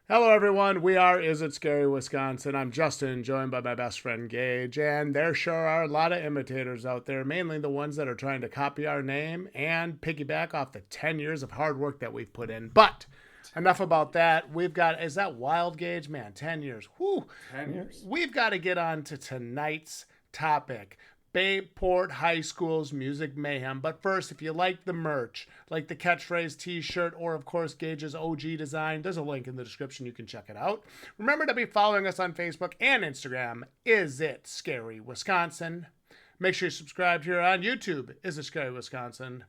Hello, everyone. We are Is It Scary, Wisconsin. I'm Justin, joined by my best friend Gage, and there sure are a lot of imitators out there, mainly the ones that are trying to copy our name and piggyback off the 10 years of hard work that we've put in. But enough 10 about years. that. We've got, is that wild, Gage? Man, 10 years. Whew. 10 years. We've got to get on to tonight's topic. Bayport High School's Music Mayhem. But first, if you like the merch, like the catchphrase t-shirt, or of course Gage's OG design, there's a link in the description. You can check it out. Remember to be following us on Facebook and Instagram. Is It Scary Wisconsin? Make sure you subscribe here on YouTube. Is It Scary Wisconsin?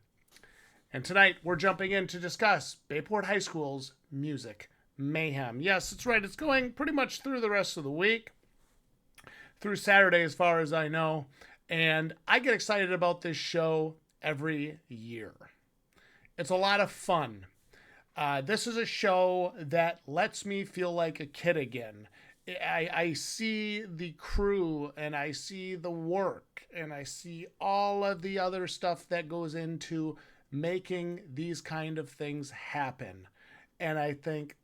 And tonight we're jumping in to discuss Bayport High School's Music Mayhem. Yes, that's right. It's going pretty much through the rest of the week, through Saturday as far as I know. And I get excited about this show every year. It's a lot of fun. This is a show that lets me feel like a kid again. I see the crew and I see the work and I see all of the other stuff that goes into making these kind of things happen. And I think,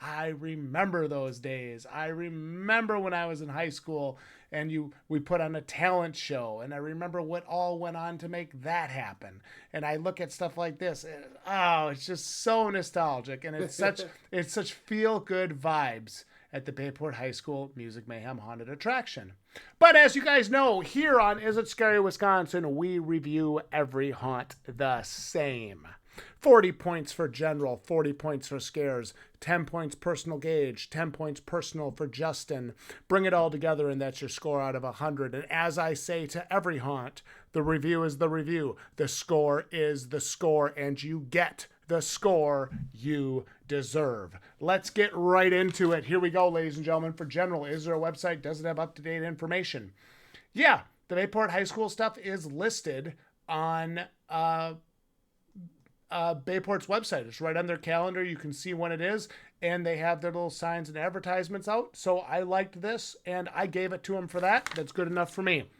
I remember those days. I remember when I was in high school and we put on a talent show, and I remember what all went on to make that happen. And I look at stuff like this, and, oh, it's just so nostalgic, and it's such feel good vibes at the Bayport High School Music Mayhem Haunted Attraction. But as you guys know, here on Is It Scary Wisconsin, we review every haunt the same. 40 points for general, 40 points for scares, 10 points personal Gage, 10 points personal for Justin. Bring it all together and that's your score out of 100. And as I say to every haunt, the review is the review, the score is the score, and you get the score you deserve. Let's get right into it. Here we go, ladies and gentlemen. For general, is there a website? Does it have up-to-date information? Yeah, the Bayport High School stuff is listed on Bayport's website. It's right on their calendar. You can see when it is, and they have their little signs and advertisements out. So I liked this, and I gave it to them for that. That's good enough for me.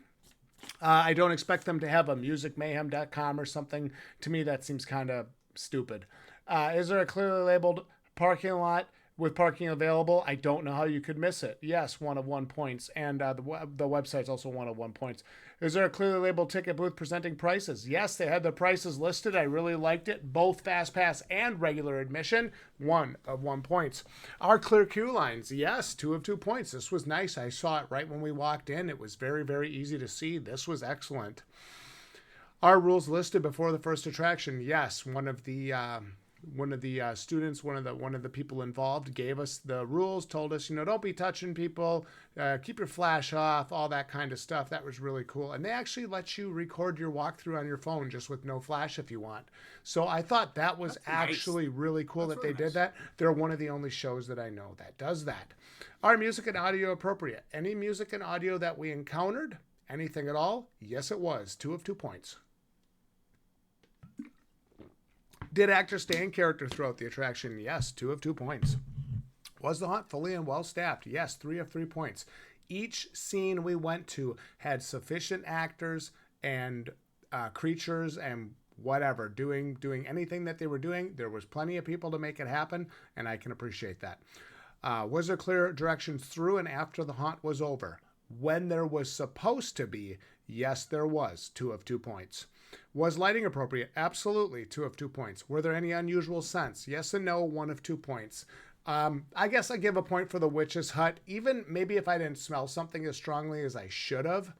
I don't expect them to have a musicmayhem.com or something. To me, that seems kind of stupid. Is there a clearly labeled parking lot with parking available? I don't know how you could miss it. Yes, 1 of 1 points, and the website's also 1 of 1 points. Is there a clearly labeled ticket booth presenting prices? Yes, they had the prices listed. I really liked it. Both Fast Pass and regular admission, 1 of 1 points. Our clear queue lines, yes, 2 of 2 points. This was nice. I saw it right when we walked in. It was very, very easy to see. This was excellent. Our rules listed before the first attraction, yes, one of the students, one of the people involved, gave us the rules, told us, don't be touching people, keep your flash off, all that kind of stuff. That was really cool. And they actually let you record your walkthrough on your phone just with no flash if you want. So I thought that was actually really cool that they did that. They're one of the only shows that I know that does that. Are music and audio appropriate? Any music and audio that we encountered? Anything at all? Yes, it was. 2 of 2 points. Did actors stay in character throughout the attraction? Yes, 2 of 2 points. Was the haunt fully and well staffed? Yes, 3 of 3 points. Each scene we went to had sufficient actors and creatures and whatever doing anything that they were doing. There was plenty of people to make it happen, and I can appreciate that. Was there clear directions through and after the haunt was over? When there was supposed to be, yes, there was. 2 of 2 points. Was lighting appropriate? Absolutely. 2 of 2 points. Were there any unusual scents? Yes and no. 1 of 2 points. I guess I give a point for the witch's hut. Even maybe if I didn't smell something as strongly as I should have,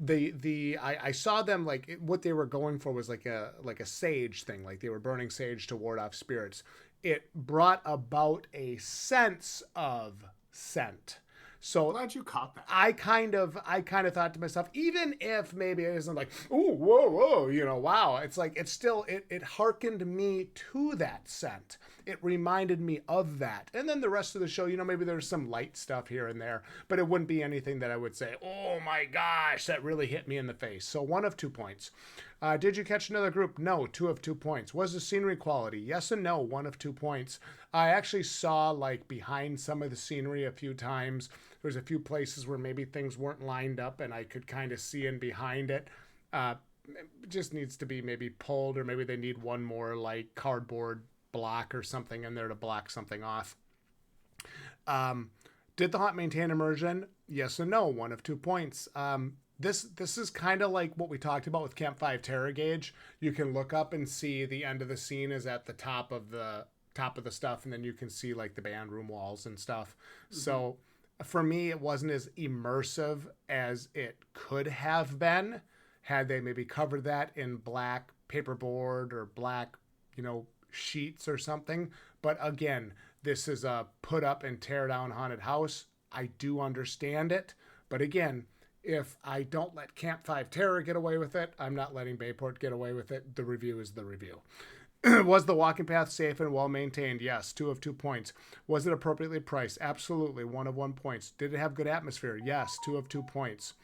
I saw them like what they were going for was like a sage thing, like they were burning sage to ward off spirits. It brought about a sense of scent. So Glad you caught that. I kind of thought to myself, even if maybe it isn't like, ooh, whoa, wow. It's like it hearkened me to that scent. It reminded me of that. And then the rest of the show, maybe there's some light stuff here and there, but it wouldn't be anything that I would say, oh my gosh, that really hit me in the face. So 1 of 2 points. Did you catch another group? No, 2 of 2 points. Was the scenery quality? Yes and no, 1 of 2 points. I actually saw like behind some of the scenery a few times. There's a few places where maybe things weren't lined up and I could kind of see in behind it. It just needs to be maybe pulled, or maybe they need one more like cardboard block or something in there to block something off. Did the haunt maintain immersion? Yes and no. One of 2 points. This is kind of like what we talked about with Camp 5 Terror Gauge. You can look up and see the end of the scene is at the top of the stuff, and then you can see like the band room walls and stuff. So for me, it wasn't as immersive as it could have been had they maybe covered that in black paperboard or black, sheets or something. But again, this is a put up and tear down haunted house. I do understand it. But again, if I don't let Camp 5 Terror get away with it, I'm not letting Bayport get away with it. The review is the review. Was the walking path safe and well maintained? Yes, 2 of 2 points. Was it appropriately priced? Absolutely, 1 of 1 points. Did it have good atmosphere? Yes, 2 of 2 points.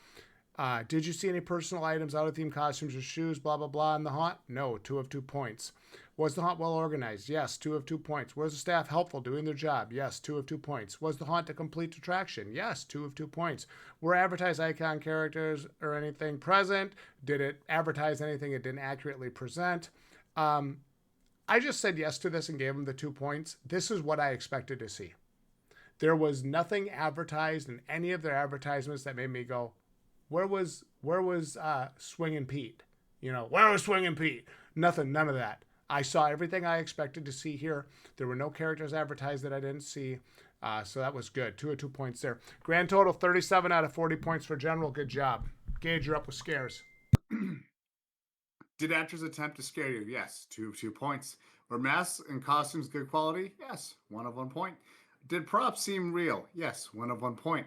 Did you see any personal items, out of theme costumes or shoes, blah, blah, blah in the haunt? No, 2 of 2 points. Was the haunt well organized? Yes, 2 of 2 points. Was the staff helpful doing their job? Yes, 2 of 2 points. Was the haunt a complete attraction? Yes, 2 of 2 points. Were advertised icon characters or anything present? Did it advertise anything it didn't accurately present? I just said yes to this and gave them the 2 points. This is what I expected to see. There was nothing advertised in any of their advertisements that made me go, where was Swingin' Pete? Where was Swingin' Pete? Nothing, none of that. I saw everything I expected to see here. There were no characters advertised that I didn't see. So that was good. 2 of 2 points there. Grand total, 37 out of 40 points for general. Good job. Gage, you're up with scares. Did actors attempt to scare you? Yes, 2 of 2 points. Were masks and costumes good quality? Yes, 1 of 1 point. Did props seem real? Yes, 1 of 1 point.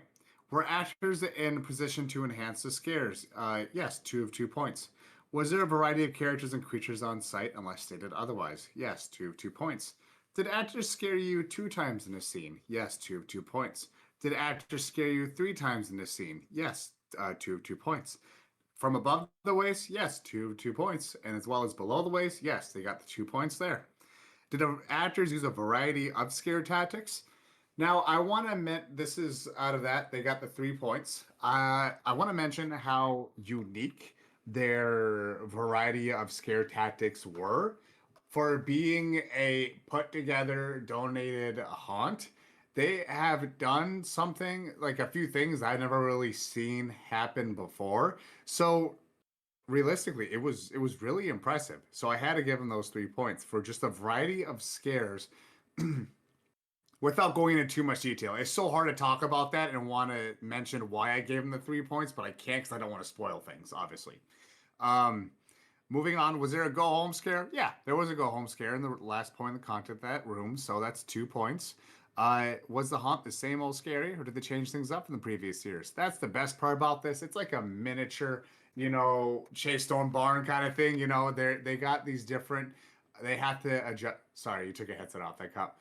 Were actors in position to enhance the scares? Yes, 2 of 2 points. Was there a variety of characters and creatures on site unless stated otherwise? Yes, 2 of 2 points. Did actors scare you 2 times in a scene? Yes, 2 of 2 points. Did actors scare you 3 times in a scene? Yes, 2 of 2 points. From above the waist, yes, 2 of 2 points. And as well as below the waist, yes, they got the 2 points there. Did actors use a variety of scare tactics? Now, I want to admit this is out of that. They got the 3 points. I want to mention how unique their variety of scare tactics were for being a put together donated haunt. They have done something like a few things I've never really seen happen before. So realistically, it was really impressive. So I had to give them those 3 points for just a variety of scares without going into too much detail. It's so hard to talk about that and want to mention why I gave them the 3 points, but I can't because I don't want to spoil things, obviously. Moving on, was there a go home scare? Yeah, there was a go home scare in the last point of the content of that room, so that's 2 points. Was the haunt the same old scary, or did they change things up from the previous years? That's the best part about this. It's like a miniature, Chase Stone Barn kind of thing. They got these different. They have to adjust. Sorry, you took a headset off that cup.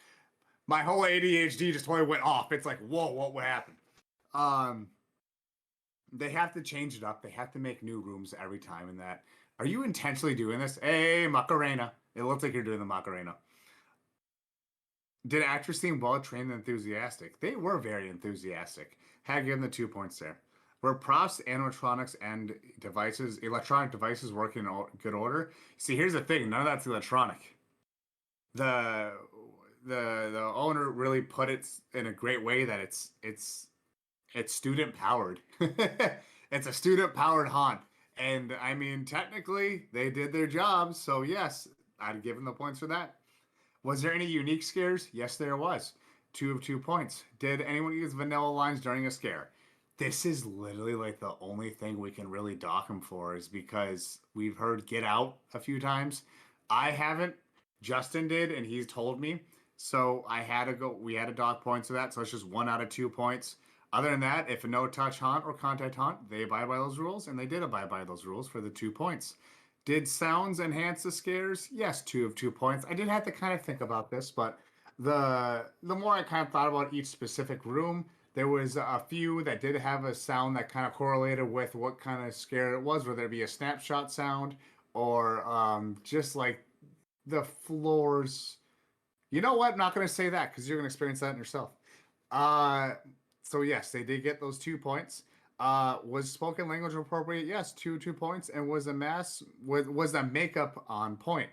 My whole ADHD just totally went off. It's like, whoa, what happened? They have to change it up. They have to make new rooms every time. And that, are you intentionally doing this? Hey, Macarena. It looks like you're doing the Macarena. Did actors seem well trained and enthusiastic? They were very enthusiastic. Had given the 2 points there. Were props, animatronics, and electronic devices working in good order? See, here's the thing. None of that's electronic. The the owner really put it in a great way that it's student powered. It's a student powered haunt. And I mean, technically, they did their job. So, yes, I'd give them the points for that. Was there any unique scares? Yes, there was. 2 of 2 points. Did anyone use vanilla lines during a scare? This is literally like the only thing we can really dock him for is because we've heard Get Out a few times. I haven't. Justin did, and he's told me. So I had to go. We had to dock points for that. So it's just 1 out of 2 points. Other than that, if a no-touch haunt or contact haunt, they abide by those rules, and they did abide by those rules for the 2 points. Did sounds enhance the scares? Yes, 2 of 2 points. I did have to kind of think about this, but the more I kind of thought about each specific room, there was a few that did have a sound that kind of correlated with what kind of scare it was, whether it be a snapshot sound or just like the floors. You know what? I'm not going to say that because you're going to experience that in yourself. So yes, they did get those 2 points. Was spoken language appropriate? Yes, 2 points. And was the makeup on point?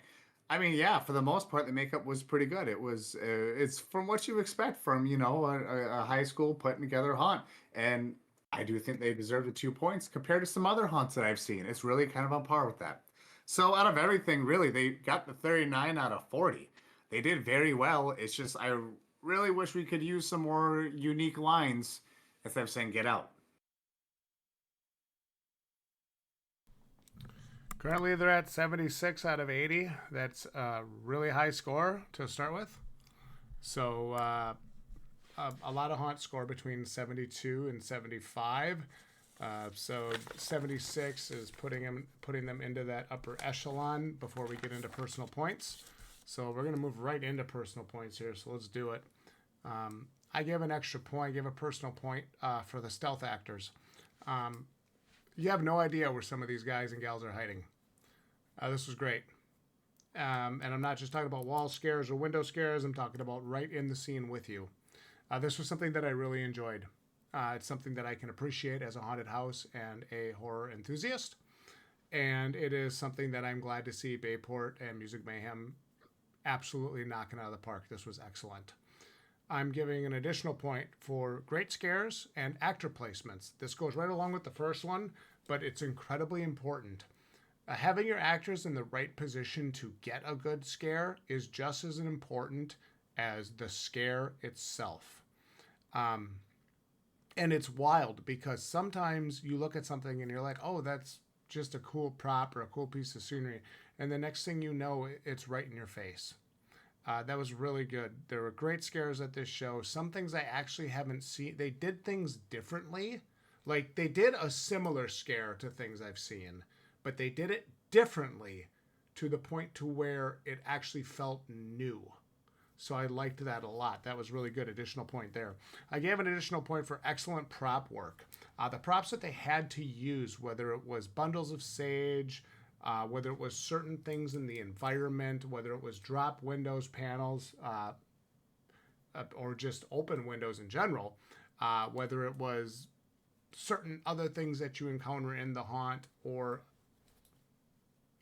I mean, yeah, for the most part, the makeup was pretty good. It's from what you expect from, a high school putting together a haunt. And I do think they deserve the 2 points compared to some other haunts that I've seen. It's really kind of on par with that. So out of everything, really, they got the 39 out of 40. They did very well. It's just, I really wish we could use some more unique lines instead of saying get out. Currently, they're at 76 out of 80. That's a really high score to start with. So, a lot of haunts score between 72 and 75. So 76 is putting them into that upper echelon before we get into personal points. So we're gonna move right into personal points here. So let's do it. I give an extra point. I give a personal point for the stealth actors. You have no idea where some of these guys and gals are hiding. This was great. And I'm not just talking about wall scares or window scares. I'm talking about right in the scene with you. This was something that I really enjoyed. It's something that I can appreciate as a haunted house and a horror enthusiast. And it is something that I'm glad to see Bayport and Music Mayhem absolutely knocking out of the park. This was excellent. I'm giving an additional point for great scares and actor placements. This goes right along with the first one, but it's incredibly important. Having your actors in the right position to get a good scare is just as important as the scare itself. And it's wild because sometimes you look at something and you're like, oh, that's just a cool prop or a cool piece of scenery. And the next thing you know, it's right in your face. That was really good. There were great scares at this show. Some things I actually haven't seen. They did things differently. Like they did a similar scare to things I've seen, but they did it differently to the point to where it actually felt new. So I liked that a lot. That was really good. Additional point there. I gave an additional point for excellent prop work. The props that they had to use, whether it was bundles of sage, whether it was certain things in the environment, whether it was drop windows, panels, or just open windows in general, whether it was certain other things that you encounter in the haunt, or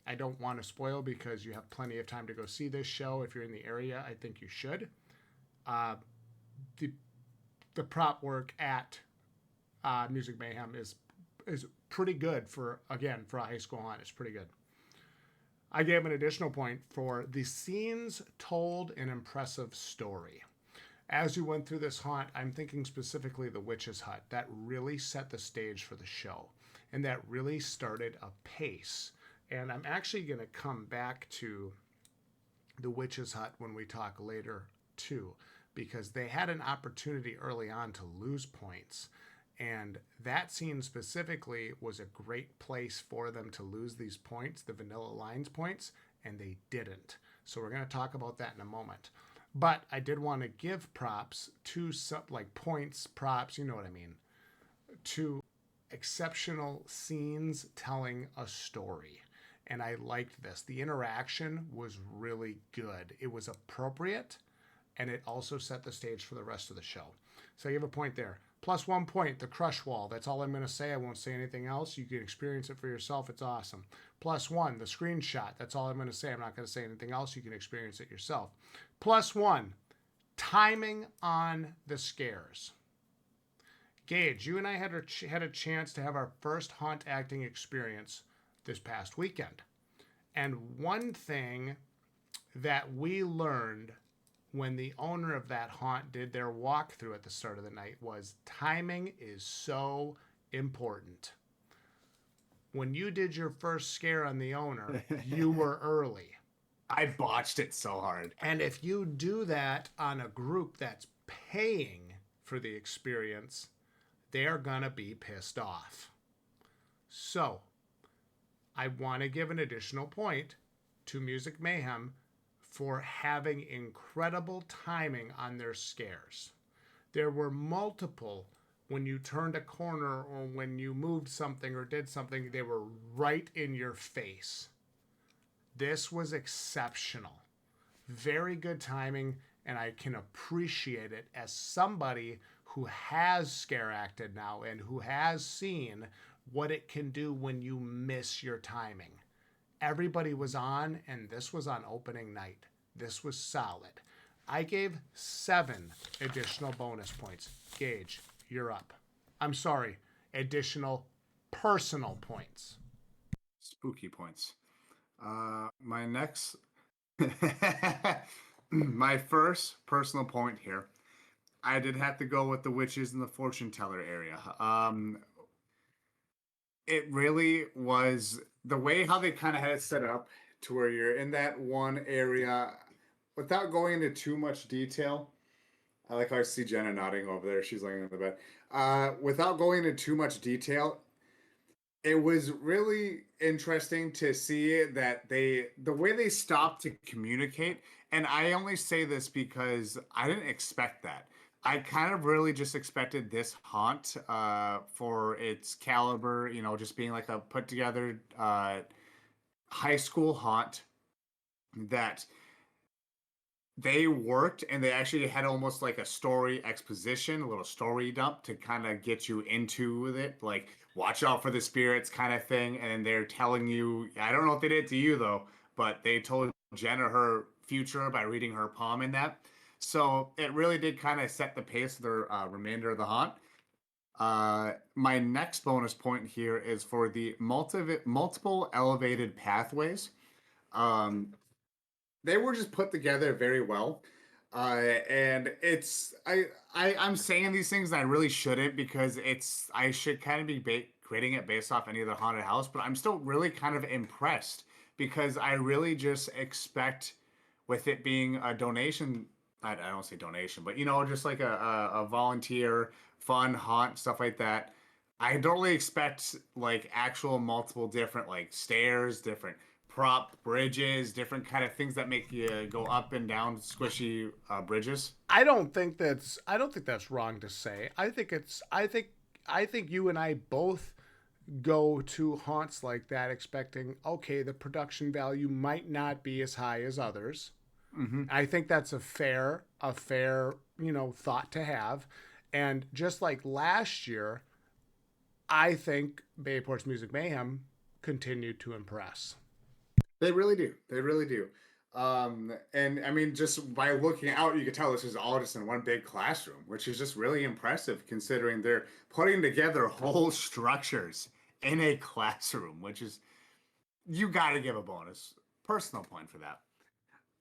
I don't want to spoil because you have plenty of time to go see this show. If you're in the area, I think you should. The the prop work at Music Mayhem is pretty good for a high school haunt. It's pretty good. I gave an additional point for the scenes told an impressive story. As you went through this haunt, I'm thinking specifically the Witch's Hut. That really set the stage for the show, and that really started a pace. And I'm actually going to come back to the Witch's Hut when we talk later, too, because they had an opportunity early on to lose points. And that scene specifically was a great place for them to lose these points, the Vanilla Lines points, and they didn't. So we're going to talk about that in a moment. But I did want to give props to points, props, you know what I mean, to exceptional scenes telling a story. And I liked this. The interaction was really good. It was appropriate, and it also set the stage for the rest of the show. So you have a point there. Plus 1 point, the crush wall. That's all I'm going to say. I won't say anything else. You can experience it for yourself. It's awesome. Plus 1, the screenshot. That's all I'm going to say. I'm not going to say anything else. You can experience it yourself. Plus 1, timing on the scares. Gage, you and I had a chance to have our first haunt acting experience this past weekend. And one thing that we learned when the owner of that haunt did their walkthrough at the start of the night was timing is so important. When you did your first scare on the owner, you were early. I botched it so hard. And if you do that on a group that's paying for the experience, they're gonna be pissed off. So, I want to give an additional point to Music Mayhem for having incredible timing on their scares. There were multiple, when you turned a corner or when you moved something or did something, they were right in your face. This was exceptional. Very good timing, and I can appreciate it as somebody who has scare acted now and who has seen what it can do when you miss your timing. everybody was on, and this was on opening night. This was solid. I gave 7 additional bonus points. Gage, you're up. I'm sorry, additional personal points. Spooky points. My next, my first personal point here. I did have to go with the witches and the fortune teller area. It really was the way how they kind of had it set up to where you're in that one area without going into too much detail. I like how I see Jenna nodding over there. She's laying on the bed. Without going into too much detail, it was really interesting to see that the way they stopped to communicate. And I only say this because I didn't expect that. I kind of really just expected this haunt for its caliber, just being like a put together high school haunt that they worked and they actually had almost like a story exposition, a little story dump to kind of get you into it, like watch out for the spirits kind of thing. And they're telling you, I don't know if they did it to you though, but they told Jenna her future by reading her palm in that. So it really did kind of set the pace of the remainder of the haunt. My next bonus point here is for the multiple elevated pathways. Um, they were just put together very well. And it's I'm saying these things and I really shouldn't because I should kind of be creating it based off any other haunted house, but I'm still really kind of impressed because I really just expect with it being a donation. I don't say donation, but just like a volunteer fun haunt stuff like that. I don't really expect like actual multiple different like stairs, different prop bridges, different kind of things that make you go up and down squishy bridges. I don't think that's wrong to say. I think you and I both go to haunts like that expecting, okay, the production value might not be as high as others. Mm-hmm. I think that's a fair, thought to have. And just like last year, I think Bayport's Music Mayhem continued to impress. They really do. They really do. And I mean, just by looking out, you could tell this is all just in one big classroom, which is just really impressive considering they're putting together whole structures in a classroom, which is, you got to give a bonus personal point for that.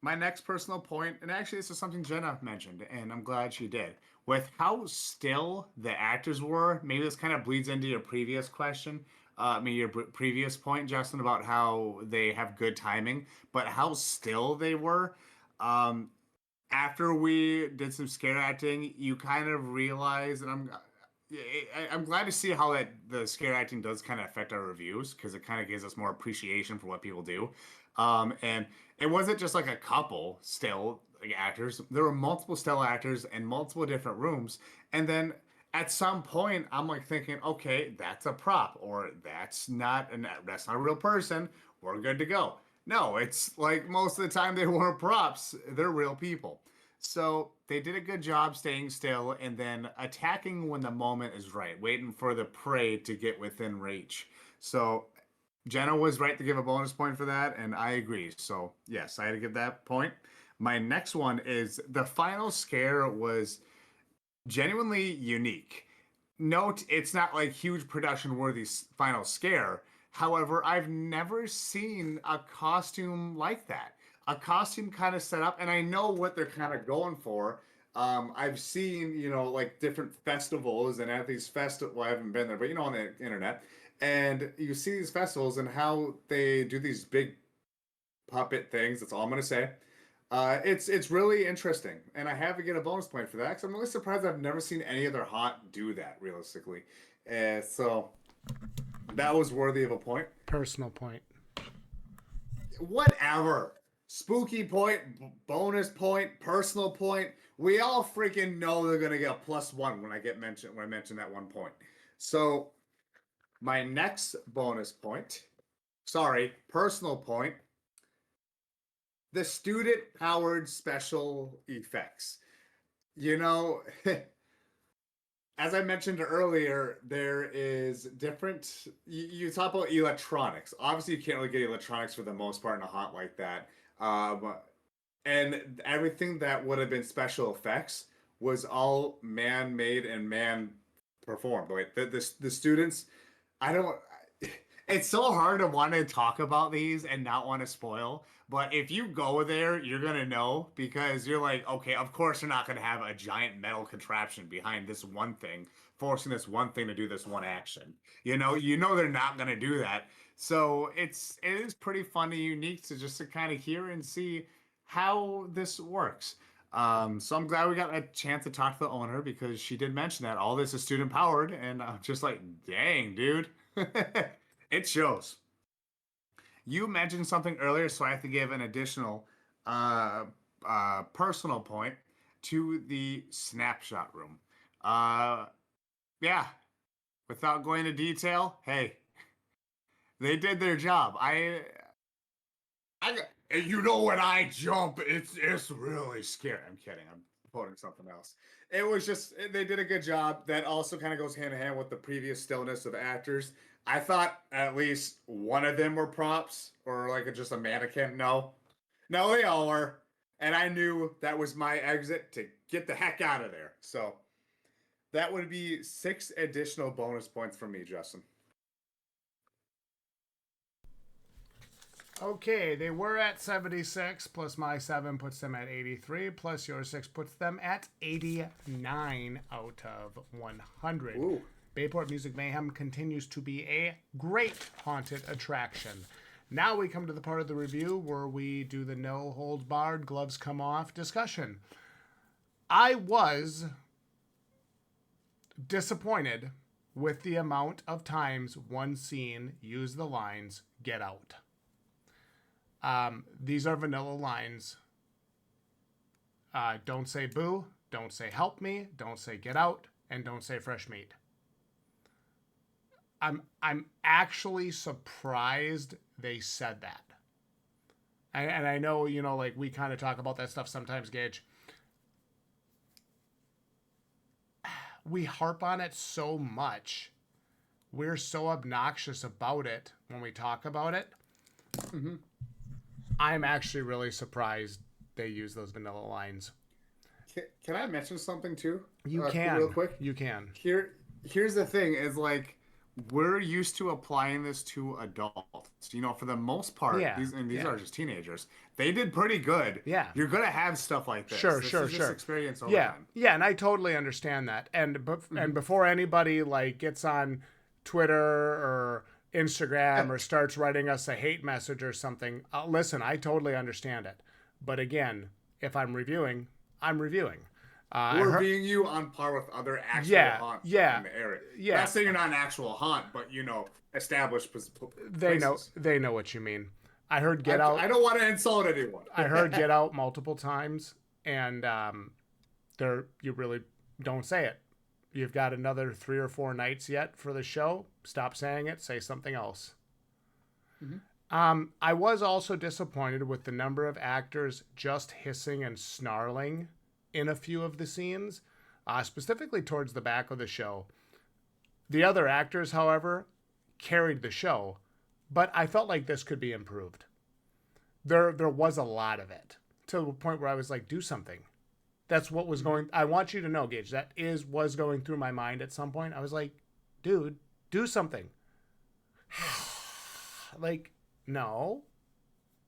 My next personal point, and actually this is something Jenna mentioned, and I'm glad she did, with how still the actors were. Maybe this kind of bleeds into your previous question, maybe your previous point, Justin, about how they have good timing, but how still they were. Um, After we did some scare acting, you kind of realize, and I'm glad to see how that the scare acting does kind of affect our reviews because it kind of gives us more appreciation for what people do. And it wasn't just like a couple still like actors. There were multiple still actors in multiple different rooms. And then at some point, I'm like thinking, okay, that's a prop, or that's not a real person. We're good to go. No, it's like most of the time they weren't props. They're real people. So they did a good job staying still and then attacking when the moment is right, waiting for the prey to get within reach. So Jenna was right to give a bonus point for that, and I agree. So yes, I had to give that point. My next one is the final scare was genuinely unique. Note, it's not like huge production worthy final scare. However, I've never seen a costume like that. A costume kind of set up, and I know what they're kind of going for. I've seen, like different festivals and at these festivals, well, I haven't been there, but on the internet, and you see these festivals and how they do these big puppet things. That's all I'm gonna say. It's really interesting, and I have to get a bonus point for that because I'm really surprised I've never seen any other haunt do that realistically. So that was worthy of a point. Personal point. Whatever. Spooky point, bonus point, personal point. We all freaking know they're gonna get a +1 when I mention that 1 point. So my next bonus point, sorry, personal point, the student powered special effects. You know, as I mentioned earlier, there is different. You talk about electronics. Obviously, you can't really get electronics for the most part in a haunt like that. Um, and everything that would have been special effects was all man-made and man performed. Like the students, I don't. It's so hard to want to talk about these and not want to spoil. But if you go there, you're gonna know because you're like, okay, of course you're not gonna have a giant metal contraption behind this one thing, forcing this one thing to do this one action. You know they're not gonna do that. So it is pretty fun and unique to just to kind of hear and see how this works. So I'm glad we got a chance to talk to the owner because she did mention that all this is student powered, and I'm just like, dang, dude. It shows. You mentioned something earlier, so I have to give an additional uh, personal point to the snapshot room. Uh, yeah, without going into detail, hey, they did their job. You know, when I jump, it's really scary. I'm kidding. I'm quoting something else. It was just they did a good job. That also kind of goes hand in hand with the previous stillness of actors. I thought at least one of them were props or like just a mannequin. No, they all were, and I knew that was my exit to get the heck out of there. So that would be 6 additional bonus points from me, Justin. Okay, they were at 76, plus my 7 puts them at 83, plus your 6 puts them at 89 out of 100. Ooh. Bayport Music Mayhem continues to be a great haunted attraction. Now we come to the part of the review where we do the no holds barred, gloves come off discussion. I was disappointed with the amount of times one scene used the lines, "Get out." These are vanilla lines. Don't say boo, don't say help me, don't say get out, and don't say fresh meat. I'm actually surprised they said that. And I know, like we kind of talk about that stuff sometimes, Gage. We harp on it so much. We're so obnoxious about it when we talk about it. Mm-hmm. I'm actually really surprised they use those vanilla lines. Can I mention something too? You can. Real quick. You can. Here's the thing: is like we're used to applying this to adults. For the most part, Yeah. these Yeah. are just teenagers. They did pretty good. Yeah. You're gonna have stuff like this. Sure, This sure, is just sure. experience over Yeah. time. Yeah, and I totally understand that. And before anybody like gets on Twitter or Instagram or starts writing us a hate message or something, listen, I totally understand it. But again, if I'm reviewing, I'm reviewing. We're being you on par with other actual haunts in the area. Yeah. Not saying you're not an actual haunt, but established places. They know what you mean. I heard Get Out. I don't want to insult anyone. I heard Get Out multiple times, and you really don't say it. You've got another 3 or 4 nights yet for the show. Stop saying it. Say something else. Mm-hmm. I was also disappointed with the number of actors just hissing and snarling in a few of the scenes, specifically towards the back of the show. The other actors, however, carried the show, but I felt like this could be improved. There was a lot of it to the point where I was like, do something. That's what was going. I want you to know, Gage, was going through my mind at some point. I was like, dude, do something. Like, no,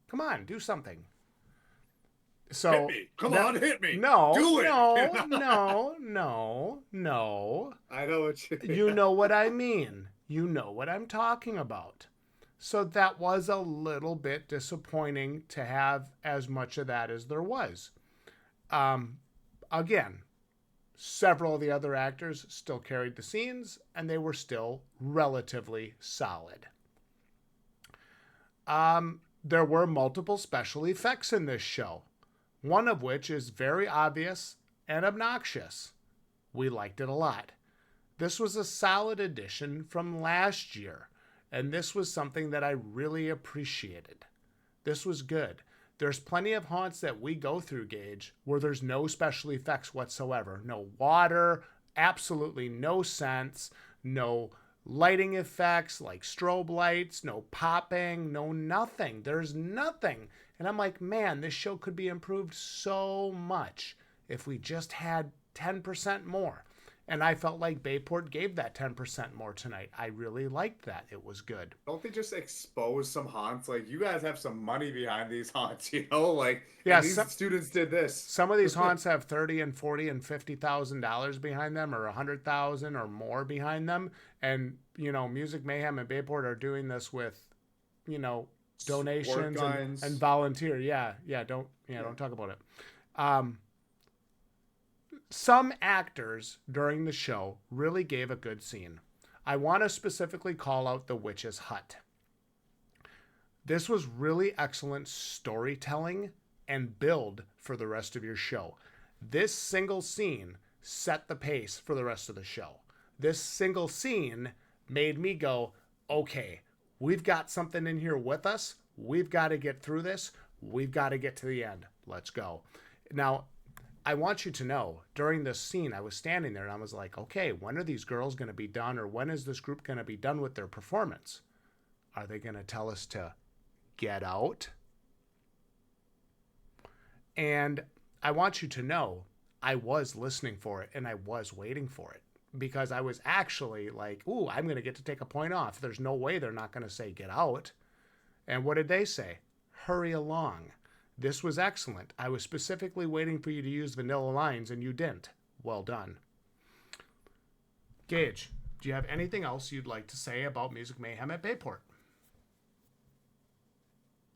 come on, do something. So hit me. Come on, hit me. No, do it. No. I know what you. You know what I mean. You know what I'm talking about. So that was a little bit disappointing to have as much of that as there was. Again, several of the other actors still carried the scenes, and they were still relatively solid. There were multiple special effects in this show, one of which is very obvious and obnoxious. We liked it a lot. This was a solid addition from last year, and this was something that I really appreciated. This was good. There's plenty of haunts that we go through, Gage, where there's no special effects whatsoever. No water, absolutely no sense, no lighting effects like strobe lights, no popping, no nothing. There's nothing. And I'm like, man, this show could be improved so much if we just had 10% more. And I felt like Bayport gave that 10% more tonight. I really liked that. It was good. Don't they just expose some haunts? Like, you guys have some money behind these haunts, you know? Like, Yeah, and these students did this. some of these haunts have 30 and 40 and $50,000 behind them, or 100,000 or more behind them. And Music Mayhem and Bayport are doing this with, donations and volunteer. Don't talk about it. Some actors during the show really gave a good scene. I want to specifically call out the Witch's Hut. This was really excellent storytelling and build for the rest of your show. This single scene set the pace for the rest of the show. This single scene made me go, okay, we've got something in here with us. We've got to get through this. We've got to get to the end. Let's go. Now, I want you to know, during this scene, I was standing there and I was like, okay, when are these girls going to be done, or when is this group going to be done with their performance? Are they going to tell us to get out? And I want you to know, I was listening for it and I was waiting for it, because I was actually like, ooh, I'm going to get to take a point off. There's no way they're not going to say get out. And what did they say? Hurry along. This was excellent. I was specifically waiting for you to use vanilla lines, and you didn't. Well done. Gage, do you have anything else you'd like to say about Music Mayhem at Bayport?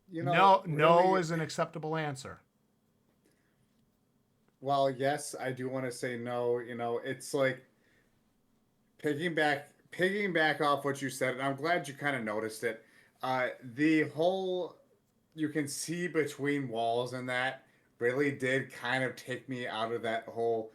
No really, is an acceptable answer. Well, yes, I do want to say no. It's like picking back off what you said, and I'm glad you kind of noticed it. The whole you can see between walls, and that really did kind of take me out of that whole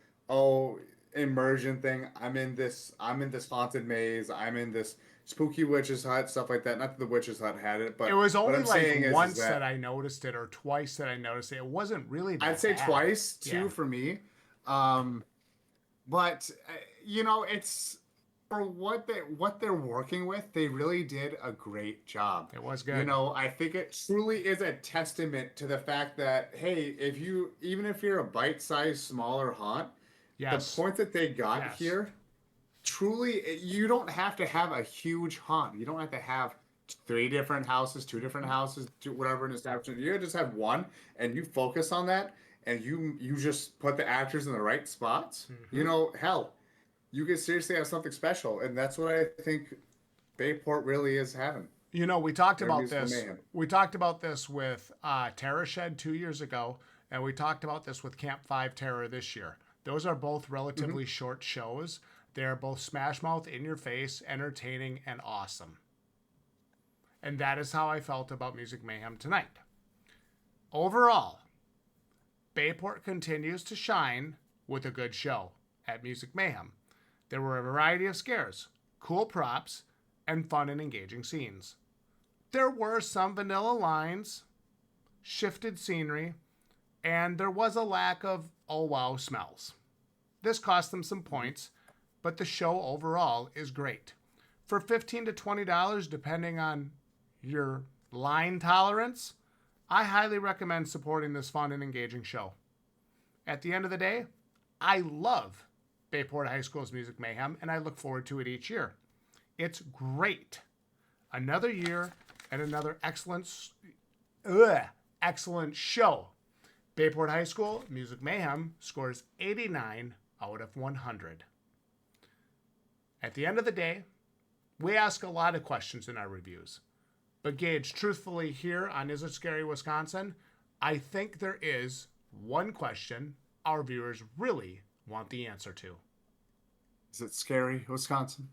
immersion thing. I'm in this haunted maze. I'm in this spooky witch's hut, stuff like that. Not that the witch's hut had it, but it was only what I'm like once that I noticed it, or twice that I noticed it. It wasn't really that I'd say bad. twice too for me. But it's for what they're working with. They really did a great job. It was good. I think it truly is a testament to the fact that, hey, even if you're a bite-sized smaller haunt, yes, the point that they got here, truly, you don't have to have a huge haunt. You don't have to have 3 different houses, 2 different houses, whatever an establishment. You just have one, and you focus on that, and you just put the actors in the right spots. Mm-hmm. Hell, you could seriously have something special, and that's what I think Bayport really is having. We talked about this. Mayhem. We talked about this with Terror Shed 2 years ago, and we talked about this with Camp 5 Terror this year. Those are both relatively short shows. They're both smash mouth, in your face, entertaining, and awesome. And that is how I felt about Music Mayhem tonight. Overall, Bayport continues to shine with a good show at Music Mayhem. There were a variety of scares, cool props, and fun and engaging scenes. There were some vanilla lines, shifted scenery, and there was a lack of oh wow smells. This cost them some points, but the show overall is great. For $15 to $20, depending on your line tolerance, I highly recommend supporting this fun and engaging show. At the end of the day, I love Bayport High School's Music Mayhem, and I look forward to it each year. It's great. Another year and another excellent show. Bayport High School Music Mayhem scores 89 out of 100. At the end of the day, we ask a lot of questions in our reviews. But Gage, truthfully, here on Is It Scary, Wisconsin, I think there is one question our viewers really want the answer to. Is it scary, Wisconsin?